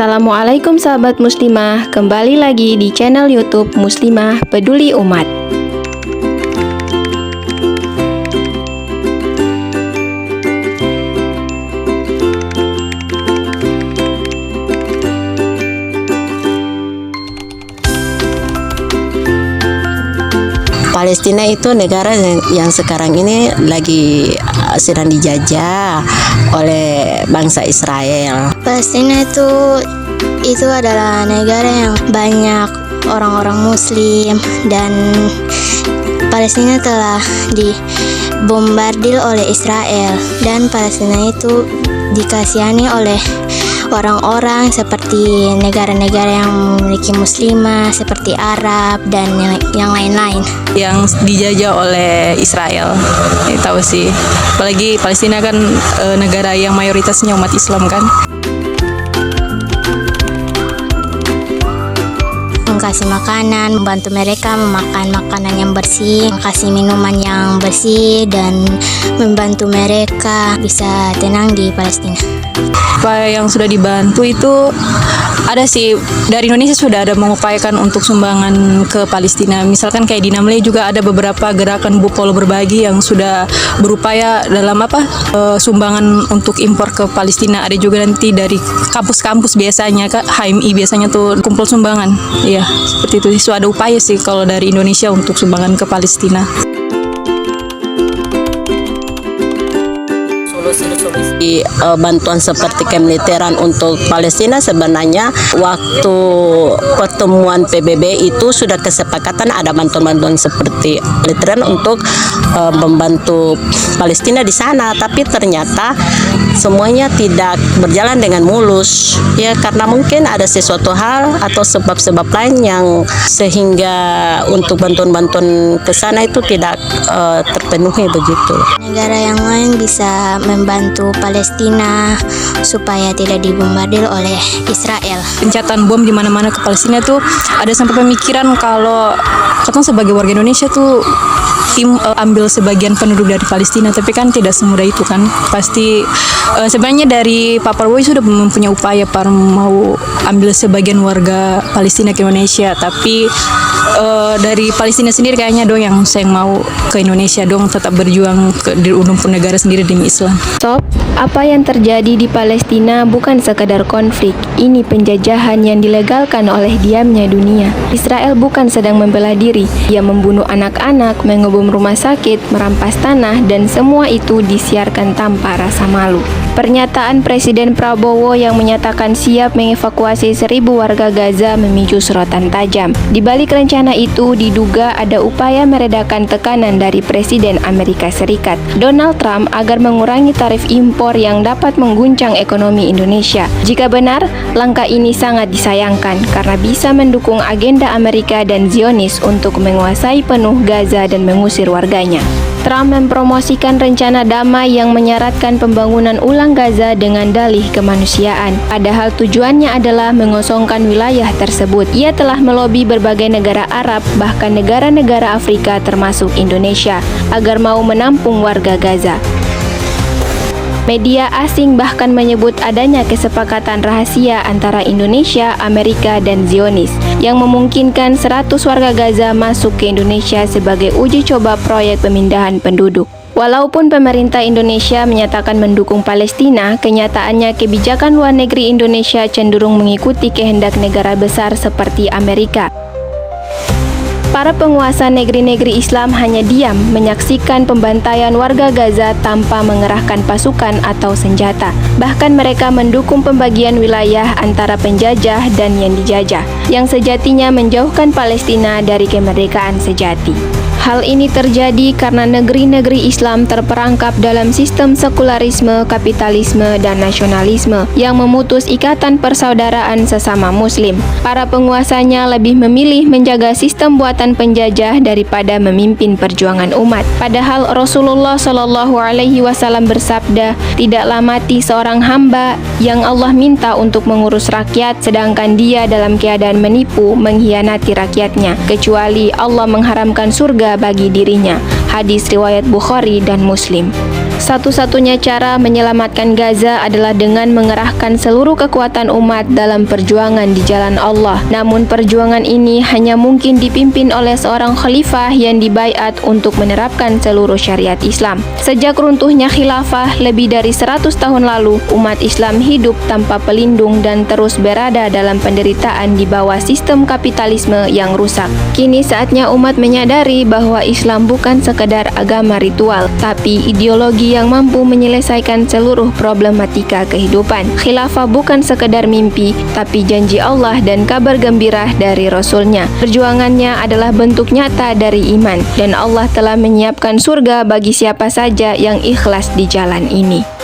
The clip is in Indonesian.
Assalamualaikum sahabat muslimah, kembali lagi di channel YouTube Muslimah Peduli Umat. Palestina itu negara yang sekarang ini lagi sedang dijajah oleh bangsa Israel. Palestina itu adalah negara yang banyak orang-orang Muslim, dan Palestina telah dibombardir oleh Israel, dan Palestina itu dikasihani oleh orang-orang seperti negara-negara yang memiliki muslimah seperti Arab dan yang lain-lain. Yang dijajah oleh Israel, tahu sih. Apalagi Palestina kan negara yang mayoritasnya umat Islam kan. Kasih makanan, membantu mereka memakan makanan yang bersih, kasih minuman yang bersih, dan membantu mereka bisa tenang di Palestina. Apa yang sudah dibantu itu ada sih, dari Indonesia sudah ada mengupayakan untuk sumbangan ke Palestina. Misalkan kayak di Namle juga ada beberapa gerakan Bupolo berbagi yang sudah berupaya dalam sumbangan untuk impor ke Palestina. Ada juga nanti dari kampus-kampus biasanya, Kak, HMI biasanya tuh kumpul sumbangan. Iya, seperti itu. So, ada upaya sih kalau dari Indonesia untuk sumbangan ke Palestina. Bantuan seperti kemiliteran untuk Palestina, sebenarnya waktu pertemuan PBB itu sudah kesepakatan ada bantuan-bantuan seperti militeran untuk membantu Palestina di sana, tapi ternyata semuanya tidak berjalan dengan mulus ya, karena mungkin ada sesuatu hal atau sebab-sebab lain yang sehingga untuk bantuan-bantuan ke sana itu tidak terpenuhi begitu. Negara yang lain bisa membantu Palestina supaya tidak dibombardir oleh Israel. Pencatan bom di mana-mana ke Palestina tuh ada sampai pemikiran kalau katanya sebagai warga Indonesia tuh ambil sebagian penduduk dari Palestina, tapi kan tidak semudah itu kan. Pasti sebenarnya dari Pak Prabowo sudah mempunyai upaya mau ambil sebagian warga Palestina ke Indonesia, tapi dari Palestina sendiri kayaknya dong yang saya mau ke Indonesia dong, tetap berjuang di pun negara sendiri demi Islam. Stop, apa yang terjadi di Palestina bukan sekadar konflik, ini penjajahan yang dilegalkan oleh diamnya dunia. Israel bukan sedang membela diri, ia membunuh anak-anak, mengebom rumah sakit, merampas tanah, dan semua itu disiarkan tanpa rasa malu. Pernyataan Presiden Prabowo yang menyatakan siap mengevakuasi 1.000 warga Gaza memicu sorotan tajam. Di balik rencana itu diduga ada upaya meredakan tekanan dari Presiden Amerika Serikat, Donald Trump, agar mengurangi tarif impor yang dapat mengguncang ekonomi Indonesia. Jika benar, langkah ini sangat disayangkan karena bisa mendukung agenda Amerika dan Zionis untuk menguasai penuh Gaza dan mengusir warganya. Trump mempromosikan rencana damai yang menyaratkan pembangunan ulang Gaza dengan dalih kemanusiaan. Padahal tujuannya adalah mengosongkan wilayah tersebut. Ia telah melobi berbagai negara Arab, bahkan negara-negara Afrika termasuk Indonesia, agar mau menampung warga Gaza. Media asing bahkan menyebut adanya kesepakatan rahasia antara Indonesia, Amerika, dan Zionis yang memungkinkan 100 warga Gaza masuk ke Indonesia sebagai uji coba proyek pemindahan penduduk. Walaupun pemerintah Indonesia menyatakan mendukung Palestina, kenyataannya kebijakan luar negeri Indonesia cenderung mengikuti kehendak negara besar seperti Amerika. Para penguasa negeri-negeri Islam hanya diam menyaksikan pembantaian warga Gaza tanpa mengerahkan pasukan atau senjata. Bahkan mereka mendukung pembagian wilayah antara penjajah dan yang dijajah, yang sejatinya menjauhkan Palestina dari kemerdekaan sejati. Hal ini terjadi karena negeri-negeri Islam terperangkap dalam sistem sekularisme, kapitalisme, dan nasionalisme yang memutus ikatan persaudaraan sesama Muslim. Para penguasanya lebih memilih menjaga sistem buatan penjajah daripada memimpin perjuangan umat. Padahal Rasulullah Shallallahu Alaihi Wasallam bersabda, tidaklah mati seorang hamba yang Allah minta untuk mengurus rakyat, sedangkan dia dalam keadaan menipu, mengkhianati rakyatnya, kecuali Allah mengharamkan surga bagi dirinya. Hadis riwayat Bukhari dan Muslim. Satu-satunya cara menyelamatkan Gaza adalah dengan mengerahkan seluruh kekuatan umat dalam perjuangan di jalan Allah. Namun perjuangan ini hanya mungkin dipimpin oleh seorang khalifah yang dibaiat untuk menerapkan seluruh syariat Islam. Sejak runtuhnya khilafah lebih dari 100 tahun lalu, umat Islam hidup tanpa pelindung dan terus berada dalam penderitaan di bawah sistem kapitalisme yang rusak. Kini saatnya umat menyadari bahwa Islam bukan sekedar agama ritual, tapi ideologi yang mampu menyelesaikan seluruh problematika kehidupan. Khilafah bukan sekedar mimpi, tapi janji Allah dan kabar gembira dari Rasul-Nya. Perjuangannya adalah bentuk nyata dari iman, dan Allah telah menyiapkan surga bagi siapa saja yang ikhlas di jalan ini.